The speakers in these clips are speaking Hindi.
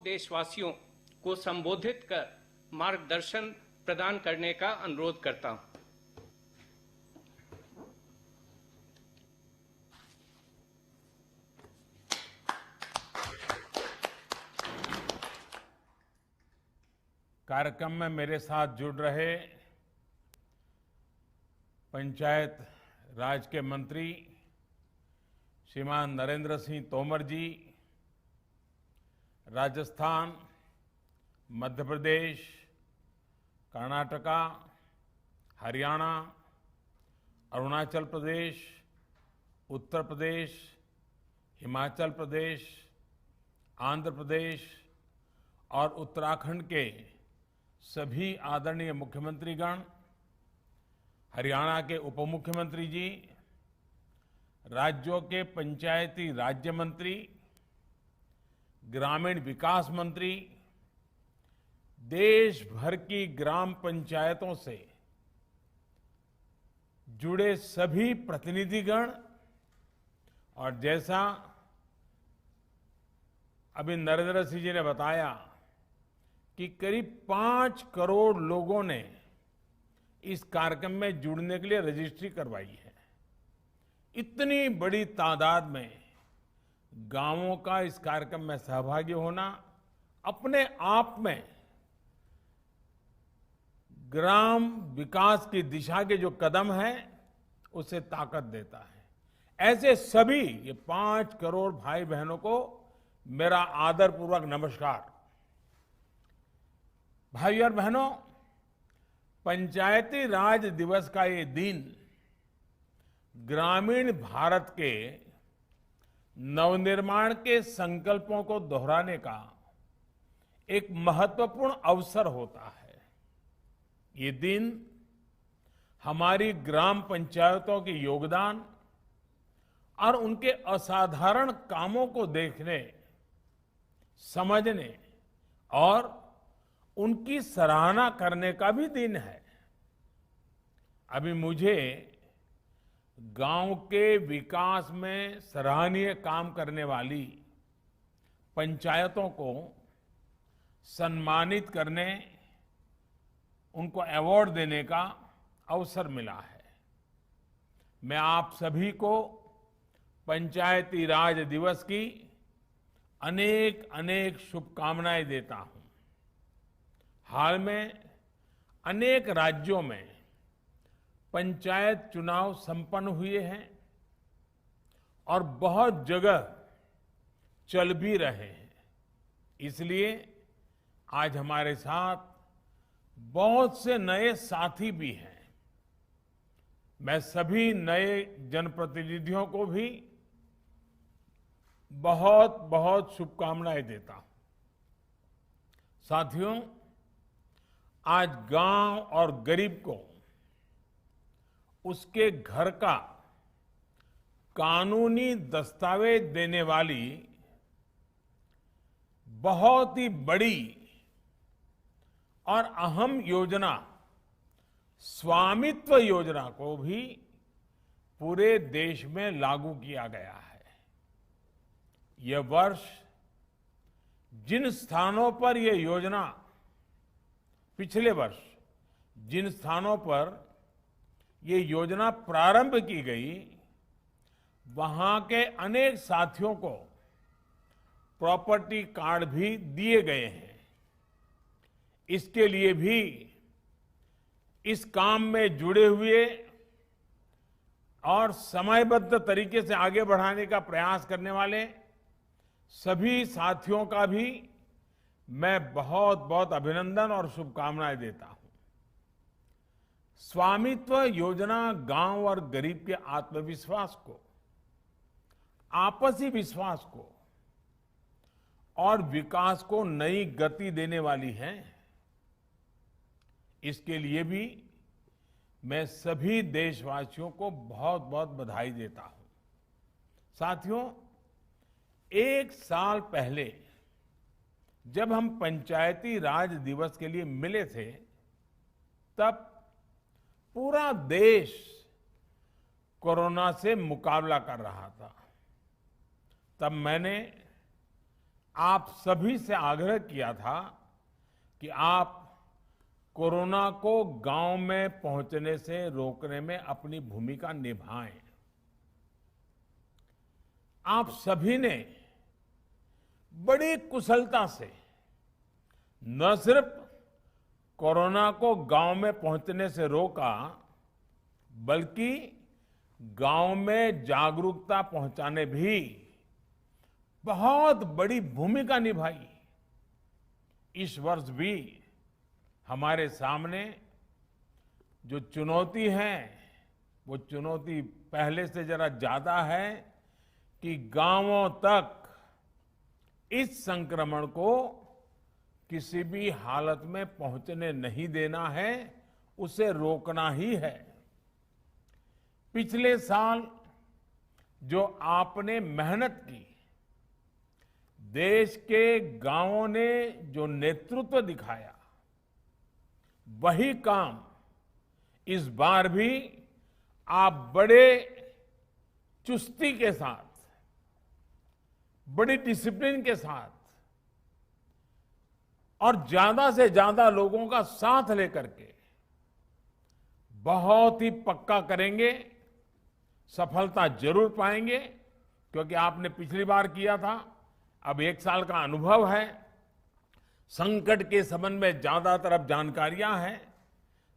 देशवासियों को संबोधित कर मार्गदर्शन प्रदान करने का अनुरोध करता हूं। कार्यक्रम में मेरे साथ जुड़ रहे पंचायत राज के मंत्री श्रीमान नरेंद्र सिंह तोमर जी, राजस्थान, मध्य प्रदेश, कर्नाटका, हरियाणा, अरुणाचल प्रदेश, उत्तर प्रदेश, हिमाचल प्रदेश, आंध्र प्रदेश और उत्तराखंड के सभी आदरणीय मुख्यमंत्रीगण, हरियाणा के उप मुख्यमंत्री जी, राज्यों के पंचायती राज्य मंत्री, ग्रामीण विकास मंत्री, देश भर की ग्राम पंचायतों से जुड़े सभी प्रतिनिधिगण और जैसा अभी नरेंद्र सिंह जी ने बताया कि करीब 5 करोड़ लोगों ने इस कार्यक्रम में जुड़ने के लिए रजिस्ट्री करवाई है। इतनी बड़ी तादाद में गांवों का इस कार्यक्रम में सहभागी होना अपने आप में ग्राम विकास की दिशा के जो कदम है उसे ताकत देता है। ऐसे सभी ये 5 करोड़ भाई बहनों को मेरा आदरपूर्वक नमस्कार। भाइयों और बहनों, पंचायती राज दिवस का ये दिन ग्रामीण भारत के नवनिर्माण के संकल्पों को दोहराने का एक महत्वपूर्ण अवसर होता है। ये दिन हमारी ग्राम पंचायतों के योगदान और उनके असाधारण कामों को देखने, समझने और उनकी सराहना करने का भी दिन है। अभी मुझे गांव के विकास में सराहनीय काम करने वाली पंचायतों को सम्मानित करने, उनको अवार्ड देने का अवसर मिला है। मैं आप सभी को पंचायती राज दिवस की अनेक अनेक शुभकामनाएं देता हूं। हाल में अनेक राज्यों में पंचायत चुनाव संपन्न हुए हैं और बहुत जगह चल भी रहे हैं। इसलिए आज हमारे साथ बहुत से नए साथी भी हैं। मैं सभी नए जनप्रतिनिधियों को भी बहुत बहुत शुभकामनाएं देता हूं। साथियों, आज गांव और गरीब को उसके घर का कानूनी दस्तावेज देने वाली बहुत ही बड़ी और अहम योजना स्वामित्व योजना को भी पूरे देश में लागू किया गया है। यह वर्ष जिन स्थानों पर यह योजना, पिछले वर्ष जिन स्थानों पर ये योजना प्रारंभ की गई, वहां के अनेक साथियों को प्रॉपर्टी कार्ड भी दिए गए हैं। इसके लिए भी इस काम में जुड़े हुए और समयबद्ध तरीके से आगे बढ़ाने का प्रयास करने वाले सभी साथियों का भी मैं बहुत बहुत अभिनंदन और शुभकामनाएं देता हूं। स्वामित्व योजना गांव और गरीब के आत्मविश्वास को, आपसी विश्वास को और विकास को नई गति देने वाली है। इसके लिए भी मैं सभी देशवासियों को बहुत बहुत बधाई देता हूं। साथियों, 1 साल पहले जब हम पंचायती राज दिवस के लिए मिले थे, तब पूरा देश कोरोना से मुकाबला कर रहा था। तब मैंने आप सभी से आग्रह किया था कि आप कोरोना को गांव में पहुंचने से रोकने में अपनी भूमिका निभाएं। आप सभी ने बड़ी कुशलता से न सिर्फ कोरोना को गांव में पहुंचने से रोका, बल्कि गांव में जागरूकता पहुंचाने भी बहुत बड़ी भूमिका निभाई। इस वर्ष भी हमारे सामने जो चुनौती है, वो चुनौती पहले से जरा ज्यादा है कि गांवों तक इस संक्रमण को किसी भी हालत में पहुंचने नहीं देना है, उसे रोकना ही है। पिछले साल जो आपने मेहनत की, देश के गांवों ने जो नेतृत्व दिखाया, वही काम इस बार भी आप बड़े चुस्ती के साथ, बड़ी डिसिप्लिन के साथ और ज्यादा से ज्यादा लोगों का साथ लेकर के बहुत ही पक्का करेंगे, सफलता जरूर पाएंगे। क्योंकि आपने पिछली बार किया था, अब 1 साल का अनुभव है, संकट के संबंध में ज्यादातर अब जानकारियां हैं,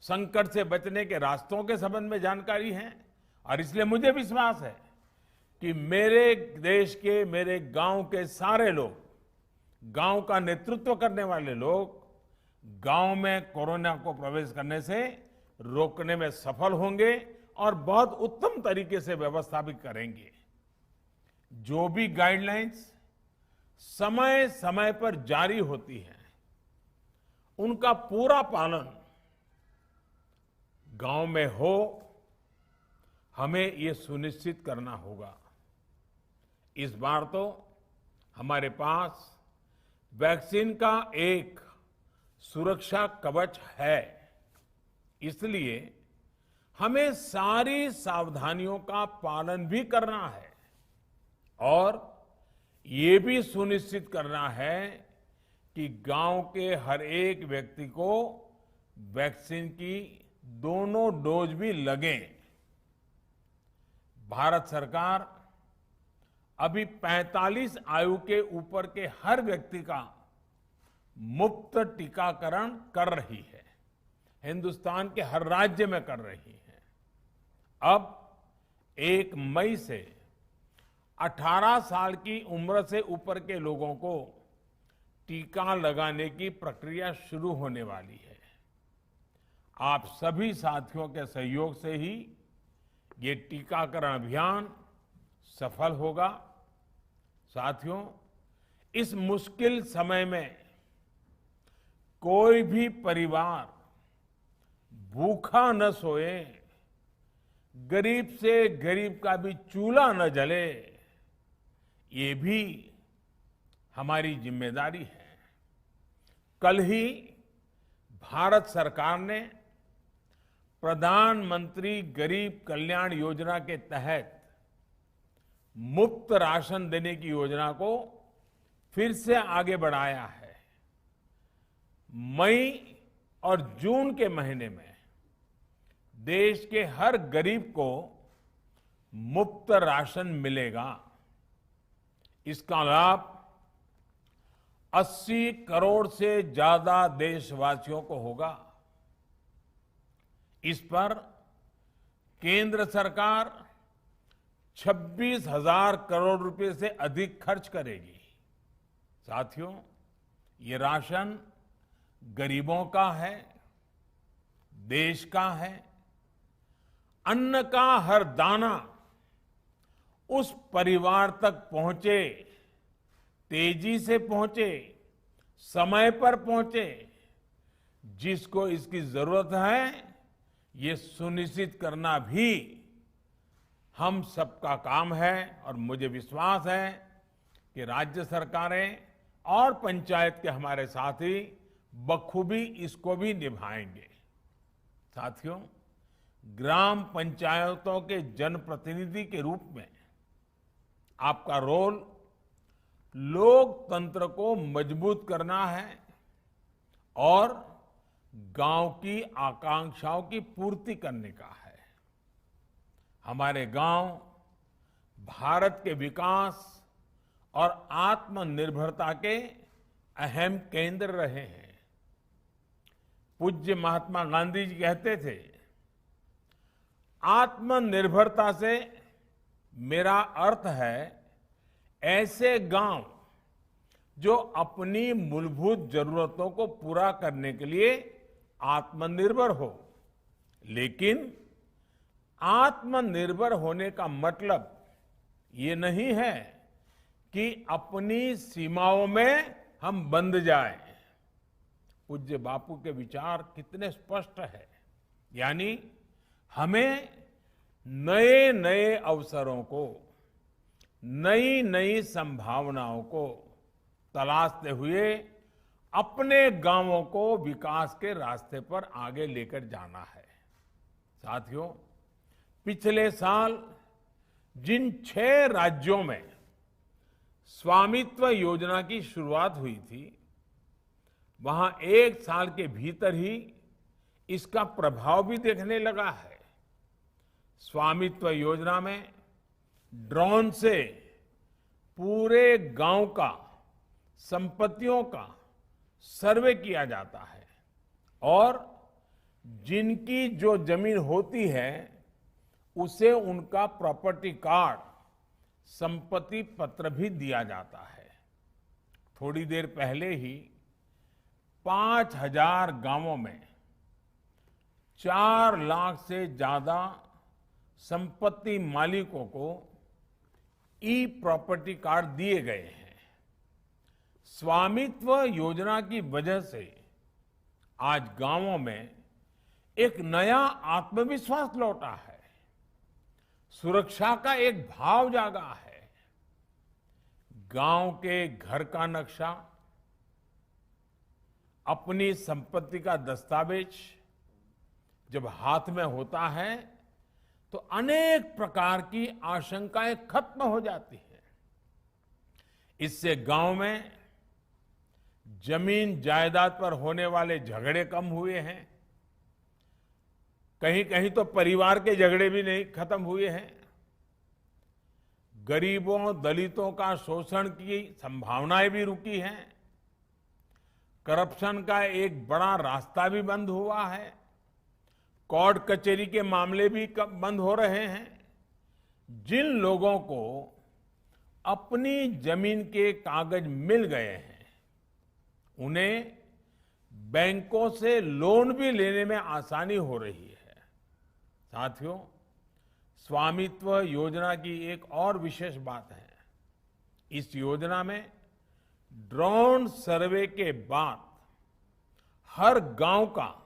संकट से बचने के रास्तों के संबंध में जानकारी है। और इसलिए मुझे विश्वास है कि मेरे देश के, मेरे गांव के सारे लोग, गांव का नेतृत्व करने वाले लोग गांव में कोरोना को प्रवेश करने से रोकने में सफल होंगे और बहुत उत्तम तरीके से व्यवस्था भी करेंगे। जो भी गाइडलाइंस समय समय पर जारी होती हैं, उनका पूरा पालन गांव में हो, हमें ये सुनिश्चित करना होगा। इस बार तो हमारे पास वैक्सीन का एक सुरक्षा कवच है, इसलिए हमें सारी सावधानियों का पालन भी करना है और ये भी सुनिश्चित करना है कि गांव के हर एक व्यक्ति को वैक्सीन की दोनों डोज भी लगें। भारत सरकार अभी 45 आयु के ऊपर के हर व्यक्ति का मुफ्त टीकाकरण कर रही है, हिंदुस्तान के हर राज्य में कर रही है। अब 1 मई से 18 साल की उम्र से ऊपर के लोगों को टीका लगाने की प्रक्रिया शुरू होने वाली है। आप सभी साथियों के सहयोग से ही ये टीकाकरण अभियान सफल होगा। साथियों, इस मुश्किल समय में कोई भी परिवार भूखा न सोए, गरीब से गरीब का भी चूल्हा न जले, ये भी हमारी जिम्मेदारी है। कल ही भारत सरकार ने प्रधानमंत्री गरीब कल्याण योजना के तहत मुफ्त राशन देने की योजना को फिर से आगे बढ़ाया है। मई और जून के महीने में देश के हर गरीब को मुफ्त राशन मिलेगा। इसका लाभ 80 करोड़ से ज्यादा देशवासियों को होगा। इस पर केंद्र सरकार 26,000 करोड़ रुपए से अधिक खर्च करेगी। साथियों, ये राशन गरीबों का है, देश का है। अन्न का हर दाना उस परिवार तक पहुंचे, तेजी से पहुंचे, समय पर पहुंचे, जिसको इसकी जरूरत है, ये सुनिश्चित करना भी हम सबका काम है। और मुझे विश्वास है कि राज्य सरकारें और पंचायत के हमारे साथी बखूबी इसको भी निभाएंगे। साथियों, ग्राम पंचायतों के जनप्रतिनिधि के रूप में आपका रोल लोकतंत्र को मजबूत करना है और गांव की आकांक्षाओं की पूर्ति करने का है। हमारे गांव भारत के विकास और आत्मनिर्भरता के अहम केंद्र रहे हैं। पूज्य महात्मा गांधी जी कहते थे, आत्मनिर्भरता से मेरा अर्थ है ऐसे गांव जो अपनी मूलभूत जरूरतों को पूरा करने के लिए आत्मनिर्भर हो। लेकिन आत्मनिर्भर होने का मतलब ये नहीं है कि अपनी सीमाओं में हम बंद जाएं। पूज्य बापू के विचार कितने स्पष्ट है। यानी हमें नए नए अवसरों को, नई नई संभावनाओं को तलाशते हुए अपने गांवों को विकास के रास्ते पर आगे लेकर जाना है। साथियों, पिछले साल जिन 6 राज्यों में स्वामित्व योजना की शुरुआत हुई थी, वहां 1 साल के भीतर ही इसका प्रभाव भी देखने लगा है। स्वामित्व योजना में ड्रोन से पूरे गांव का संपत्तियों का सर्वे किया जाता है और जिनकी जो जमीन होती है उसे उनका प्रॉपर्टी कार्ड, संपत्ति पत्र भी दिया जाता है। थोड़ी देर पहले ही 5,000 गांवों में 4 लाख से ज्यादा संपत्ति मालिकों को ई प्रॉपर्टी कार्ड दिए गए हैं। स्वामित्व योजना की वजह से आज गांवों में एक नया आत्मविश्वास लौटा है, सुरक्षा का एक भाव जागा है। गांव के घर का नक्शा, अपनी संपत्ति का दस्तावेज जब हाथ में होता है तो अनेक प्रकार की आशंकाएं खत्म हो जाती हैं। इससे गांव में जमीन जायदाद पर होने वाले झगड़े कम हुए हैं। कहीं कहीं तो परिवार के झगड़े भी नहीं खत्म हुए हैं। गरीबों, दलितों का शोषण की संभावनाएं भी रुकी हैं। करप्शन का एक बड़ा रास्ता भी बंद हुआ है। कोर्ट कचहरी के मामले भी बंद हो रहे हैं। जिन लोगों को अपनी जमीन के कागज मिल गए हैं, उन्हें बैंकों से लोन भी लेने में आसानी हो रही है। साथियों, स्वामित्व योजना की एक और विशेष बात है। इस योजना में ड्रोन सर्वे के बाद हर गांव का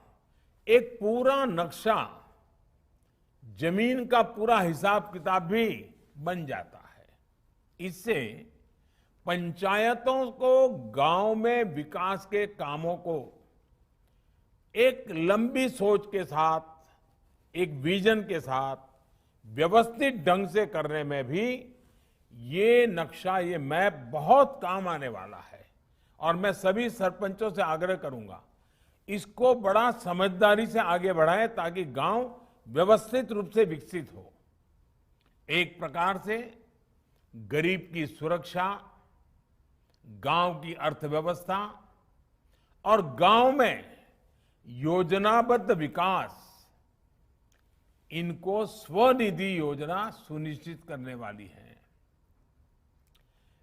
एक पूरा नक्शा, जमीन का पूरा हिसाब किताब भी बन जाता है। इससे पंचायतों को गांव में विकास के कामों को एक लंबी सोच के साथ, एक विजन के साथ व्यवस्थित ढंग से करने में भी ये नक्शा, ये मैप बहुत काम आने वाला है। और मैं सभी सरपंचों से आग्रह करूंगा, इसको बड़ा समझदारी से आगे बढ़ाएं ताकि गांव व्यवस्थित रूप से विकसित हो। एक प्रकार से गरीब की सुरक्षा, गांव की अर्थव्यवस्था और गांव में योजनाबद्ध विकास, इनको स्वनिधि योजना सुनिश्चित करने वाली है।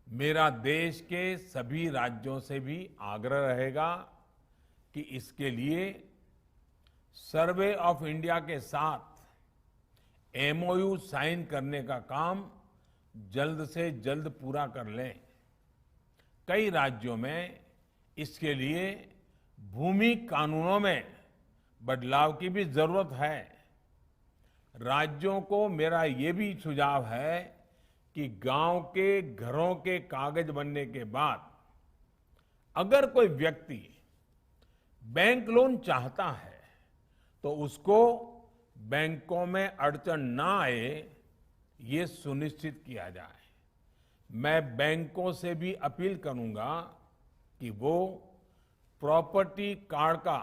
मेरा देश के सभी राज्यों से भी आग्रह रहेगा कि इसके लिए सर्वे ऑफ इंडिया के साथ एमओयू साइन करने का काम जल्द से जल्द पूरा कर लें। कई राज्यों में इसके लिए भूमि कानूनों में बदलाव की भी जरूरत है। राज्यों को मेरा ये भी सुझाव है कि गांव के घरों के कागज बनने के बाद अगर कोई व्यक्ति बैंक लोन चाहता है तो उसको बैंकों में अड़चन ना आए, ये सुनिश्चित किया जाए। मैं बैंकों से भी अपील करूंगा कि वो प्रॉपर्टी कार्ड का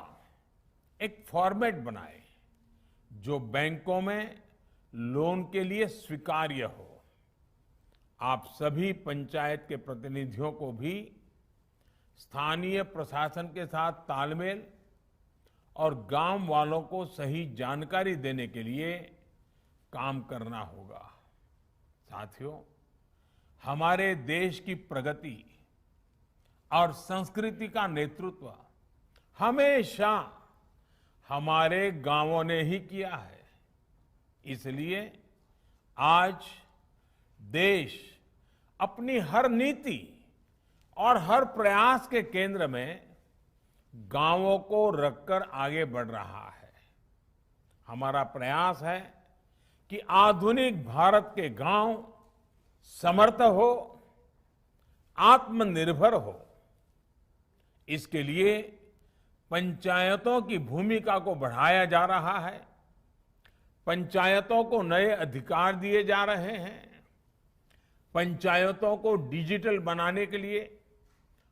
एक फॉर्मेट बनाए जो बैंकों में लोन के लिए स्वीकार्य हो। आप सभी पंचायत के प्रतिनिधियों को भी स्थानीय प्रशासन के साथ तालमेल और गांव वालों को सही जानकारी देने के लिए काम करना होगा। साथियों, हमारे देश की प्रगति और संस्कृति का नेतृत्व हमेशा हमारे गांवों ने ही किया है। इसलिए आज देश अपनी हर नीति और हर प्रयास के केंद्र में गांवों को रखकर आगे बढ़ रहा है। हमारा प्रयास है कि आधुनिक भारत के गांव समर्थ हो, आत्मनिर्भर हो। इसके लिए पंचायतों की भूमिका को बढ़ाया जा रहा है। पंचायतों को नए अधिकार दिए जा रहे हैं। पंचायतों को डिजिटल बनाने के लिए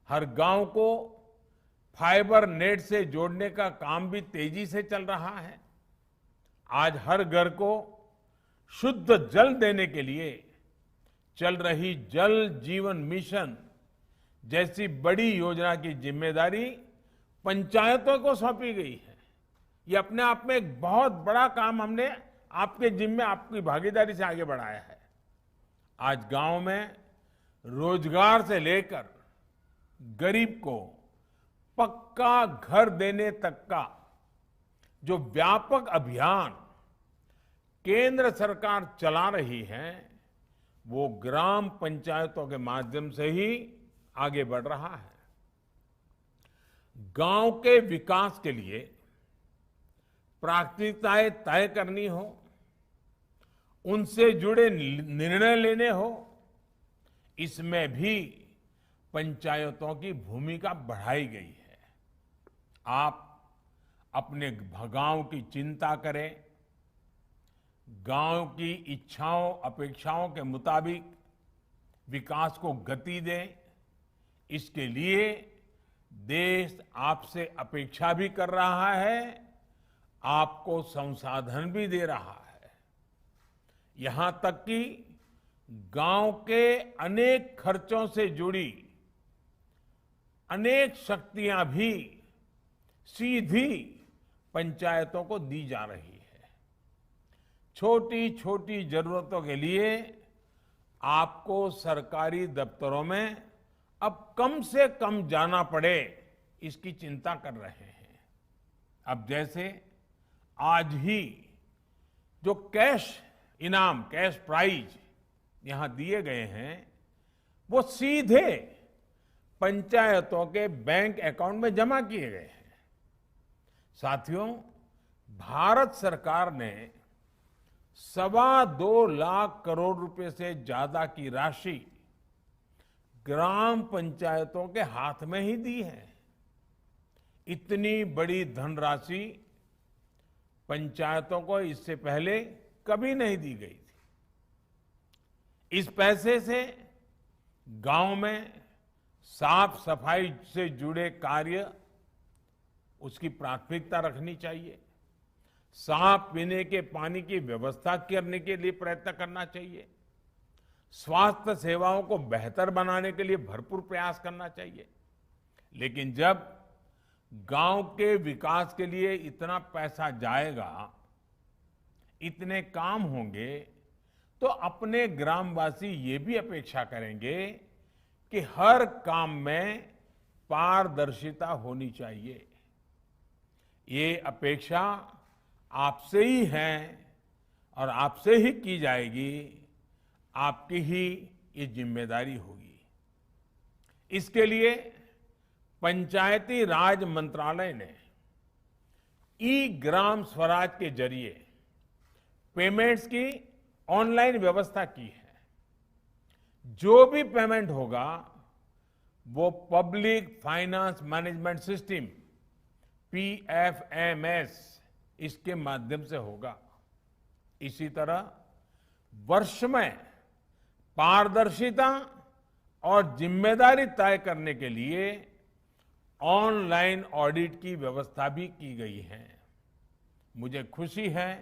हर गांव को फाइबर नेट से जोड़ने का काम भी तेजी से चल रहा है। आज हर घर को शुद्ध जल देने के लिए चल रही जल जीवन मिशन जैसी बड़ी योजना की जिम्मेदारी पंचायतों को सौंपी गई है। ये अपने आप में एक बहुत बड़ा काम हमने आपके जिम्मे, आपकी भागीदारी से आगे बढ़ाया है। आज गांव में रोजगार से लेकर गरीब को पक्का घर देने तक का जो व्यापक अभियान केंद्र सरकार चला रही है, वो ग्राम पंचायतों के माध्यम से ही आगे बढ़ रहा है। गांव के विकास के लिए प्राथमिकताएं तय करनी हो, उनसे जुड़े निर्णय लेने हो, इसमें भी पंचायतों की भूमिका बढ़ाई गई है। आप अपने गांव की चिंता करें, गांव की इच्छाओं अपेक्षाओं के मुताबिक विकास को गति दें। इसके लिए देश आपसे अपेक्षा भी कर रहा है, आपको संसाधन भी दे रहा है। यहां तक कि गांव के अनेक खर्चों से जुड़ी अनेक शक्तियां भी सीधी पंचायतों को दी जा रही है। छोटी छोटी जरूरतों के लिए आपको सरकारी दफ्तरों में अब कम से कम जाना पड़े, इसकी चिंता कर रहे हैं। अब जैसे आज ही जो कैश इनाम, कैश प्राइज यहां दिए गए हैं, वो सीधे पंचायतों के बैंक अकाउंट में जमा किए गए हैं। साथियों, भारत सरकार ने 2.25 लाख करोड़ रुपए से ज्यादा की राशि ग्राम पंचायतों के हाथ में ही दी है। इतनी बड़ी धनराशि पंचायतों को इससे पहले कभी नहीं दी गई थी। इस पैसे से गांव में साफ सफाई से जुड़े कार्य, उसकी प्राथमिकता रखनी चाहिए। साफ पीने के पानी की व्यवस्था करने के लिए प्रयत्न करना चाहिए। स्वास्थ्य सेवाओं को बेहतर बनाने के लिए भरपूर प्रयास करना चाहिए। लेकिन जब गांव के विकास के लिए इतना पैसा जाएगा, इतने काम होंगे, तो अपने ग्रामवासी ये भी अपेक्षा करेंगे कि हर काम में पारदर्शिता होनी चाहिए। ये अपेक्षा आपसे ही है और आपसे ही की जाएगी। आपकी ही ये जिम्मेदारी होगी। इसके लिए पंचायती राज मंत्रालय ने ई ग्राम स्वराज के जरिए पेमेंट्स की ऑनलाइन व्यवस्था की है। जो भी पेमेंट होगा वो public finance management system PFMS इसके माध्यम से होगा। इसी तरह वर्ष में पारदर्शिता और जिम्मेदारी तय करने के लिए ऑनलाइन ऑडिट की व्यवस्था भी की गई है। मुझे खुशी है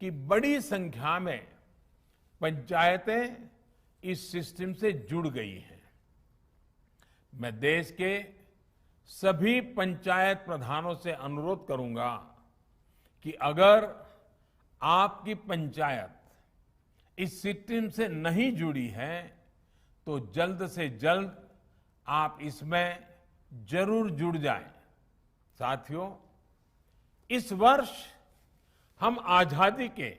कि बड़ी संख्या में पंचायतें इस सिस्टम से जुड़ गई हैं। मैं देश के सभी पंचायत प्रधानों से अनुरोध करूंगा कि अगर आपकी पंचायत इस सिस्टम से नहीं जुड़ी है तो जल्द से जल्द आप इसमें जरूर जुड़ जाएं। साथियों, इस वर्ष हम आजादी के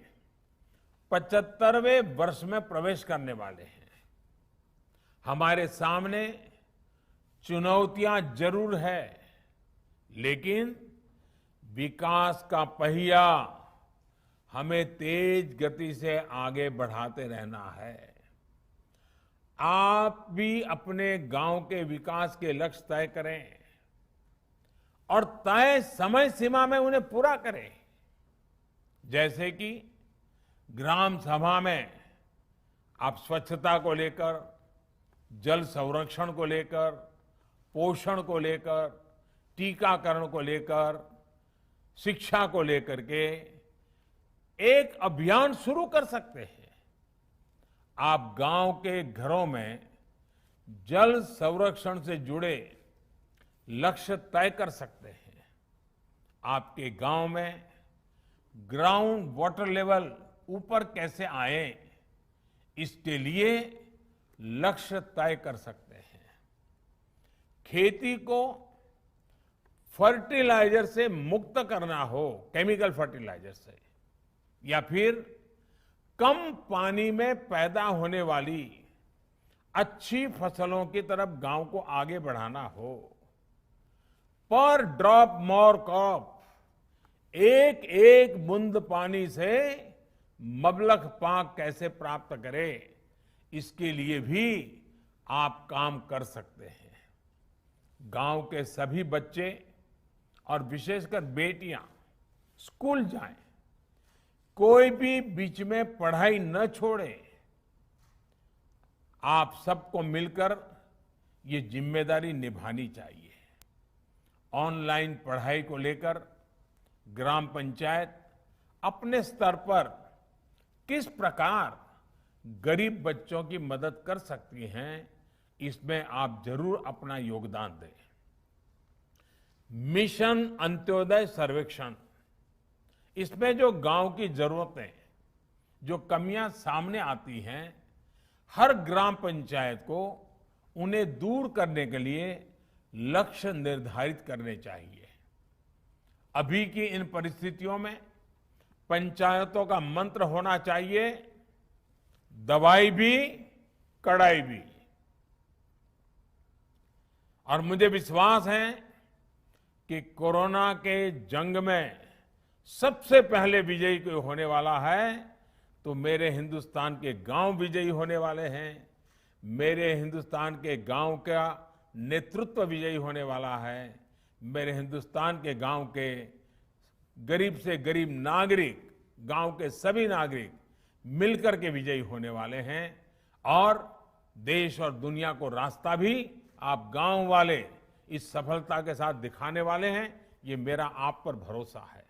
75वें वर्ष में प्रवेश करने वाले हैं। हमारे सामने चुनौतियां जरूर है, लेकिन विकास का पहिया हमें तेज गति से आगे बढ़ाते रहना है। आप भी अपने गांव के विकास के लक्ष्य तय करें और तय समय सीमा में उन्हें पूरा करें। जैसे कि ग्राम सभा में आप स्वच्छता को लेकर, जल संरक्षण को लेकर, पोषण को लेकर, टीकाकरण को लेकर, शिक्षा को लेकर के एक अभियान शुरू कर सकते हैं। आप गांव के घरों में जल संरक्षण से जुड़े लक्ष्य तय कर सकते हैं। आपके गांव में ग्राउंड वाटर लेवल ऊपर कैसे आए, इसके लिए लक्ष्य तय कर सकते हैं। खेती को फर्टिलाइजर से मुक्त करना हो, केमिकल फर्टिलाइजर से, या फिर कम पानी में पैदा होने वाली अच्छी फसलों की तरफ गांव को आगे बढ़ाना हो, पर ड्रॉप मोर क्रॉप, एक एक बूंद पानी से मबलख पाक कैसे प्राप्त करें, इसके लिए भी आप काम कर सकते हैं। गांव के सभी बच्चे और विशेषकर बेटियां स्कूल जाएं, कोई भी बीच में पढ़ाई न छोड़े। आप सबको मिलकर ये जिम्मेदारी निभानी चाहिए। ऑनलाइन पढ़ाई को लेकर ग्राम पंचायत अपने स्तर पर किस प्रकार गरीब बच्चों की मदद कर सकती हैं, इसमें आप जरूर अपना योगदान दें। मिशन अंत्योदय सर्वेक्षण, इसमें जो गांव की जरूरतें, जो कमियां सामने आती हैं, हर ग्राम पंचायत को उन्हें दूर करने के लिए लक्ष्य निर्धारित करने चाहिए। अभी की इन परिस्थितियों में पंचायतों का मंत्र होना चाहिए, दवाई भी कड़ाई भी। और मुझे विश्वास है कि कोरोना के जंग में सबसे पहले विजयी कोई होने वाला है तो मेरे हिंदुस्तान के गांव विजयी होने वाले हैं। मेरे हिंदुस्तान के गांव का नेतृत्व विजयी होने वाला है। मेरे हिंदुस्तान के गांव के गरीब से गरीब नागरिक, गांव के सभी नागरिक मिलकर के विजयी होने वाले हैं। और देश और दुनिया को रास्ता भी आप गांव वाले इस सफलता के साथ दिखाने वाले हैं। ये मेरा आप पर भरोसा है,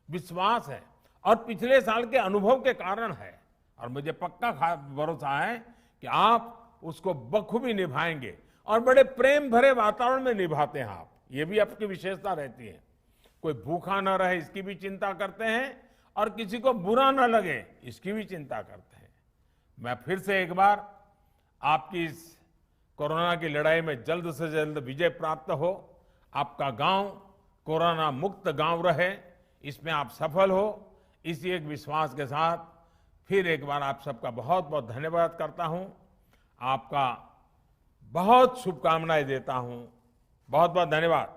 विश्वास है और पिछले साल के अनुभव के कारण है। और मुझे पक्का भरोसा है कि आप उसको बखूबी निभाएंगे और बड़े प्रेम भरे वातावरण में निभाते हैं आप। ये भी आपकी विशेषता रहती है। कोई भूखा न रहे इसकी भी चिंता करते हैं और किसी को बुरा न लगे इसकी भी चिंता करते हैं। मैं फिर से एक बार आपकी इस कोरोना की लड़ाई में जल्द से जल्द विजय प्राप्त हो, आपका गांव कोरोना मुक्त गांव रहे, इसमें आप सफल हो, इसी एक विश्वास के साथ फिर एक बार आप सबका बहुत बहुत धन्यवाद करता हूं। आपका बहुत शुभकामनाएं देता हूं। बहुत बहुत धन्यवाद।